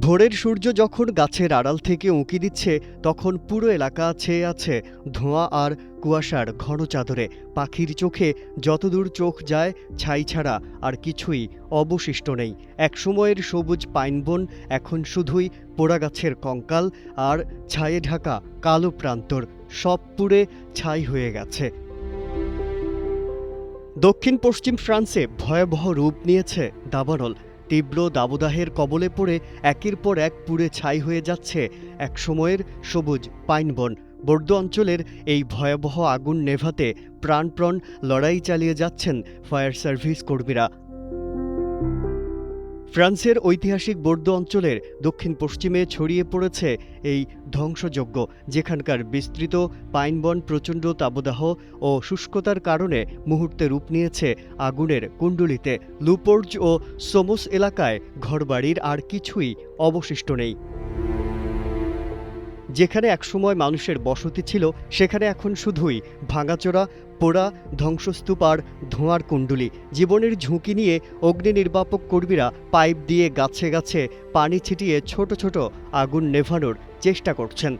ভোরের সূর্য যখন গাছের আড়াল থেকে উঁকি দিচ্ছে তখন পুরো এলাকা ছেয়ে আছে ধোঁয়া আর কুয়াশার ঘন চাদরে। পাখির চোখে যতদূর চোখ যায় ছাই ছাড়া আর কিছুই অবশিষ্ট নেই। একসময়ের সবুজ পাইনবন এখন শুধুই পোড়া গাছের কঙ্কাল আর ছায়ে ঢাকা কালো প্রান্তর, সব পুড়ে ছাই হয়ে গেছে। দক্ষিণ পশ্চিম ফ্রান্সে ভয়াবহ রূপ নিয়েছে দাবানল। তীব্র দাবদাহের কবলে পড়ে একের পর এক পুড়ে ছাই হয়ে যাচ্ছে একসময়ের সবুজ পাইনবন। বর্দো অঞ্চলের এই ভয়াবহ আগুন নেভাতে প্রাণপণ লড়াই চালিয়ে যাচ্ছেন ফায়ার সার্ভিস কর্মীরা। ফ্রান্সের ঐতিহাসিক বর্দো অঞ্চলের দক্ষিণ পশ্চিমে ছড়িয়ে পড়েছে এই ধ্বংসযজ্ঞ, যেখানকার বিস্তৃত পাইনবন প্রচণ্ড তাবদাহ ও শুষ্কতার কারণে মুহূর্তে রূপ নিয়েছে আগুনের কুণ্ডলিতে। লুপোর্জ ও সোমোস এলাকায় ঘরবাড়ির আর কিছুই অবশিষ্ট নেই। যেখানে একসময় মানুষের বসতি ছিল সেখানে এখন শুধুই ভাঙাচোরা, পোড়া ধ্বংসস্তূপ আর ধোঁয়ার কুণ্ডলী। জীবনের ঝুঁকি নিয়ে অগ্নি নির্বাপক কর্মীরা পাইপ দিয়ে গাছে গাছে পানি ছিটিয়ে ছোট ছোট আগুন নেভানোর চেষ্টা করছেন।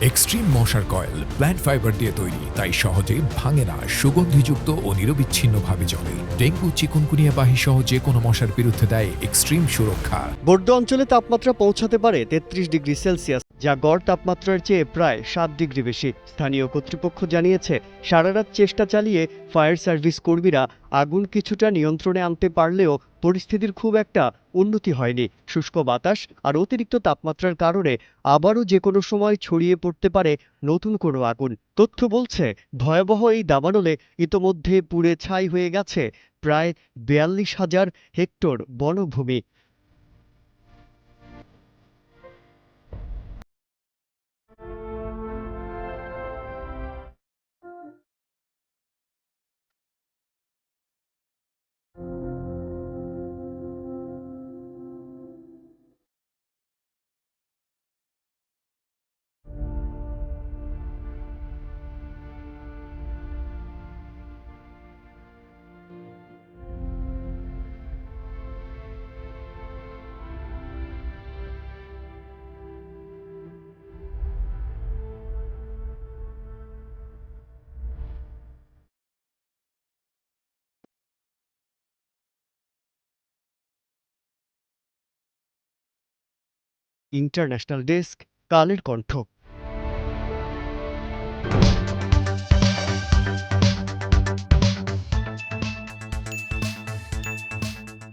এক্সট্রিম মশার কয়েল প্ল্যান্ট ফাইবার দিয়ে তৈরি, তাই সহজে ভাঙে না, সুগন্ধিযুক্ত ও নিরবিচ্ছিন্নভাবে জ্বলে। ডেঙ্গু, চিকুনগুনিয়া বাহি সহ যে কোনো মশার বিরুদ্ধে দেয় এক্সট্রিম সুরক্ষা। বর্দো অঞ্চলে তাপমাত্রা পৌঁছাতে পারে ৩৩ ডিগ্রি সেলসিয়াস, যা গড় তাপমাত্রার চেয়ে প্রায় ৭ ডিগ্রি বেশি। স্থানীয় কর্তৃপক্ষ জানিয়েছে সারারাত চেষ্টা চালিয়ে ফায়ার সার্ভিস কর্মীরা আগুন কিছুটা নিয়ন্ত্রণে আনতে পারলেও পরিস্থিতির খুব একটা উন্নতি হয়নি। শুষ্ক বাতাস আর অতিরিক্ত তাপমাত্রার কারণে আবারও যে কোনো সময় ছড়িয়ে পড়তে পারে নতুন কোনো আগুন। তথ্য বলছে ভয়াবহ এই দাবানলে ইতোমধ্যে পুড়ে ছাই হয়ে গেছে প্রায় ৪২,০০০ হেক্টর বনভূমি। International desk, Kaler Kantho.